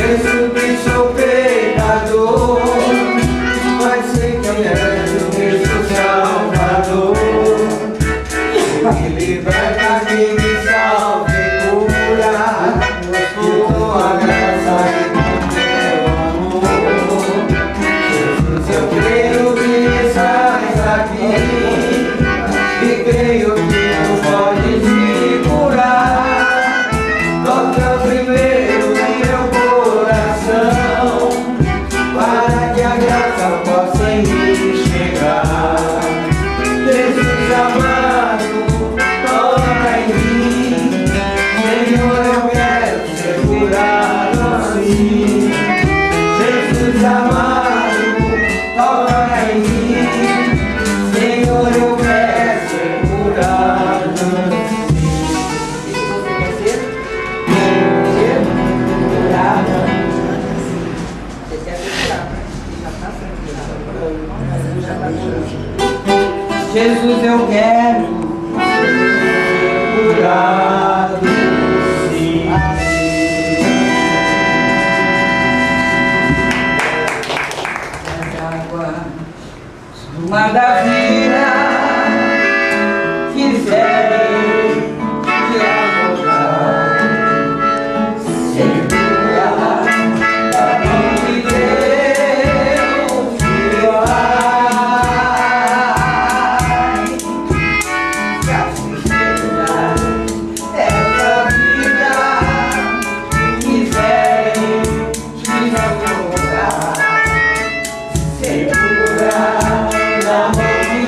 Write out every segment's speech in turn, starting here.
Penso que sou pecador, mas sei que és o Cristo Salvador. Me liberta, que me salve e cura, com tua graça e com teu amor. Jesus, eu creio que estás aqui, e creio que tu podes me curar. Toca primeiro meu coração, para que a graça possa em mim chegar. Jesus amado, toca em mim, Senhor, eu quero ser curado assim. Jesus amado, toca em mim, Senhor, eu quero ser curado assim. Jesus, eu quero ser curado, sim. As águas do mar da vida quiserem te afogar, segura a mão de Deus te vai. Se a tristeza dessa vida quiserem te afogar, segura na mão de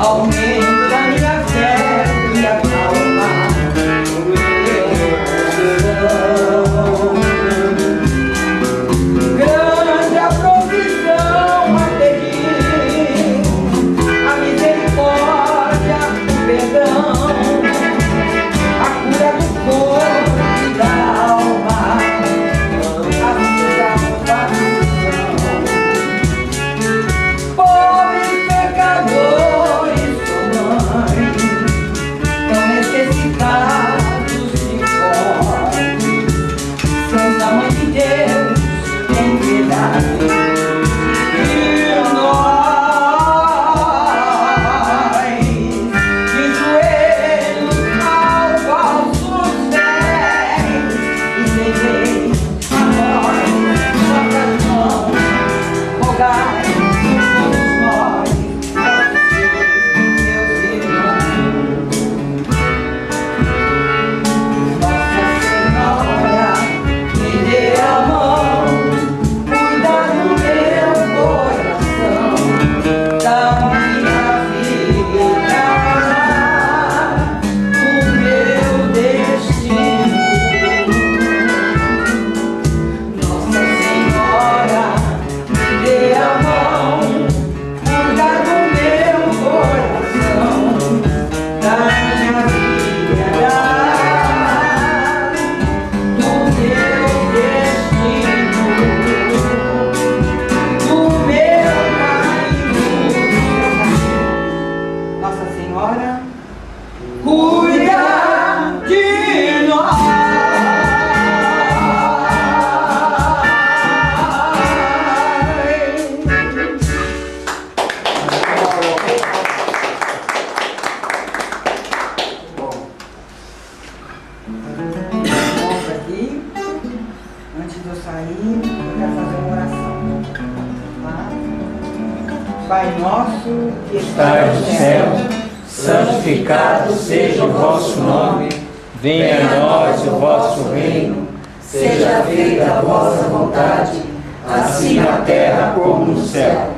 aumento da minha fé e a calma do meu coração. Grande a provisão a pedir, a misericórdia, o perdão, a cura do corpo e da alma, a salvação. Pobres pecadores são mães, tão necessitados de vós. Santa Mãe de Deus, tem piedade de nós. De joelhos aos vossos pés, estendei a nós vossas mãos, rogai por todos nós, meus irmãos. Nossa Senhora, me dê a mão, cuida do meu coração, da minha vida, do meu destino. Nossa Senhora, me dê a mão, cuida do meu coração, da minha vida, do meu destino, do meu caminho. Nossa Senhora, cuida de nós. Vamos aqui, antes de eu sair, eu quero fazer uma oração. Tá? Pai nosso que Estai no céu, santificado seja o vosso nome, venha a nós o vosso reino, seja feita a vossa vontade, assim na terra como no céu.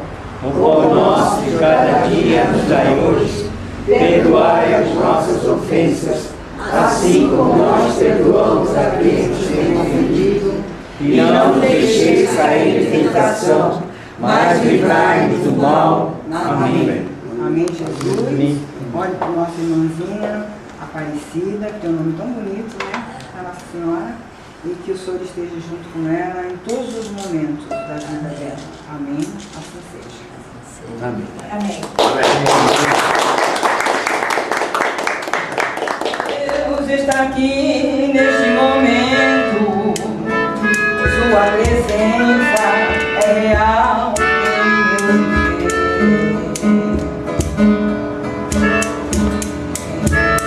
O pão nosso de cada dia nos dai hoje, perdoai as nossas ofensas, assim como nós perdoamos a quem nos tem ofendido, e não deixeis cair em tentação, mas livrai-nos do mal. Amém. Amém, Jesus. Amém. Olhe para nossa irmãzinha Aparecida, que tem um nome tão bonito, né? A Nossa Senhora. E que o Senhor esteja junto com ela em todos os momentos da vida dela. Amém. Assim seja. Amém. Amém. Deus está aqui neste momento. Sua presença é real em meu ser.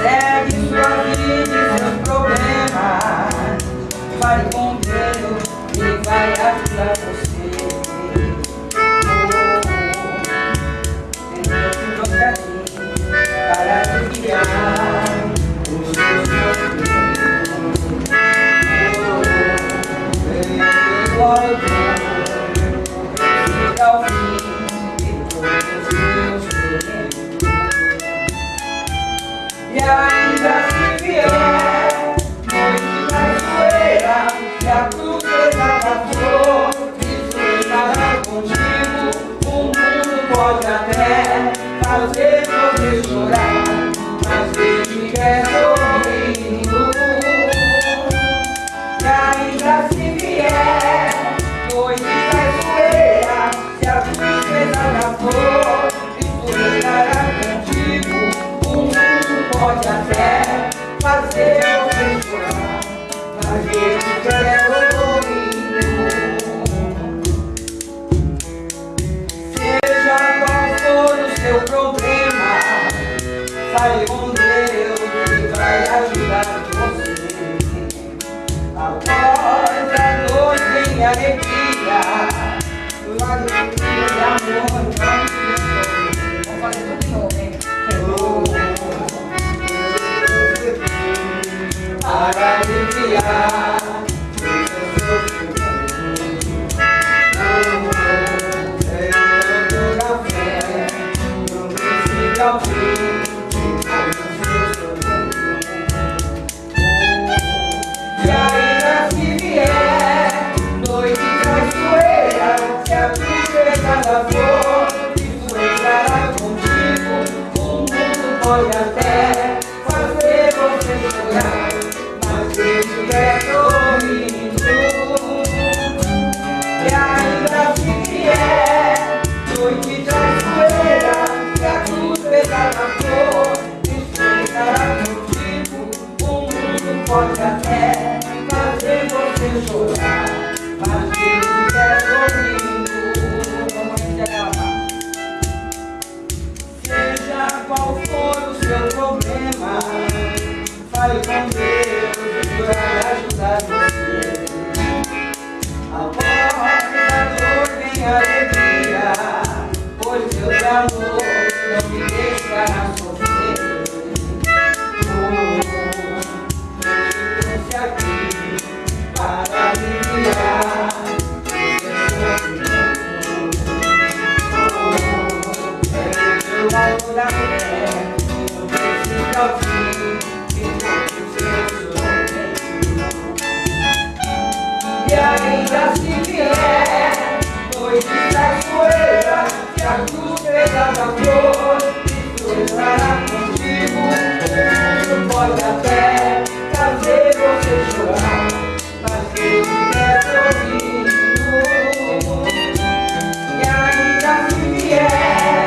Segue sua vida e seus problemas. Fale com Deus e vai ajudar você. Senhor, te trouxe aqui para te guiar os seus e ainda se vier noite traiçoeira, se a cruzeza passou, Cristo estará contigo. O mundo pode até fazer você chorar, mas Deus te quer sorrindo. E ainda se vier noite traiçoeira, se a tristeza passou, Cristo estará contigo. O mundo pode até fazer você chorar, mas Deus te quer sorrindo. Seja qual for o seu problema, ao fim. E ainda se vier noite traiçoeira, se a tristeza da flor, isso estará contigo. O mundo pode até fazer você chorar, mas Deus estiver sorrindo. E ainda se vier noite traiçoeira, se a cruz pesar na flor, isso estará contigo. O mundo pode até fazer você chorar, mas Deus estiver sorrindo. Vamos encerrar. Seja qual for o seu problema, fale com Deus, Ele vai ajudar você. Após a dor vem a alegria, pois Deus é amor, não me deixará sofrer. Trouxe aqui para aliviar o seu sofrimento. É o amor da fé, não precisa ao fim, que o seu sofrimento. E ainda se vier noite traiçoeira, se a cruz pesar na flor, isso estará contigo. O mundo pode até fazer você chorar, mas Deus estiver sorrindo. E ainda se vier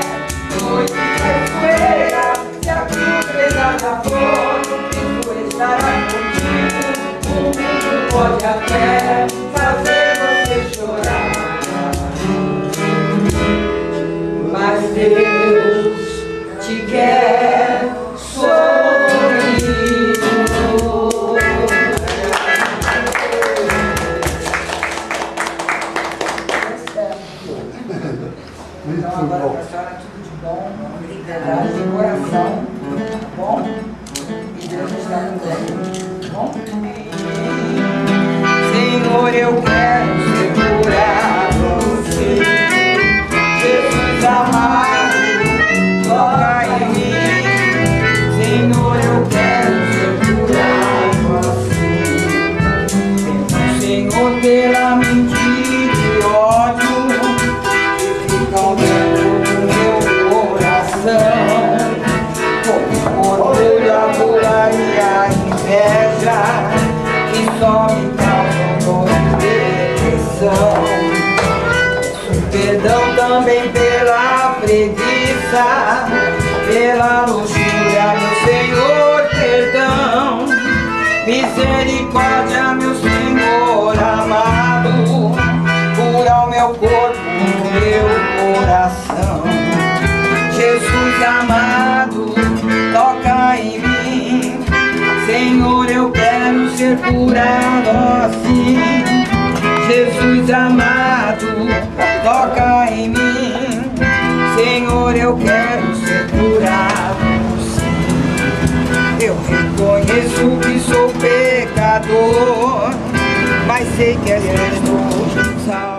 noite traiçoeira, se a cruz pesar na flor, isso estará contigo. O mundo pode até fazer você chorar, mas Deus te quer sorrindo. Então agora para a senhora tudo de bom, obrigada de coração, tá bom? E Deus está com você, tá bom? Senhor, eu quero segurar você. Jesus amado, toca em mim. Senhor, eu quero segurar você. Senhor, pela mentira e ódio que ficam dentro do meu coração, como o orgulho, a gula e a inveja, que só me causam dor e depressão. Perdão também pela preguiça, pela luxúria, meu Senhor, perdão. Misericórdia, meu Senhor amado, cura o meu corpo, o meu coração. Jesus amado, toca em mim. Senhor, eu quero ser curado assim. Jesus amado, toca em mim. Senhor, eu quero ser curado sim. Eu reconheço que sou pecador, mas sei que és tu, salvador.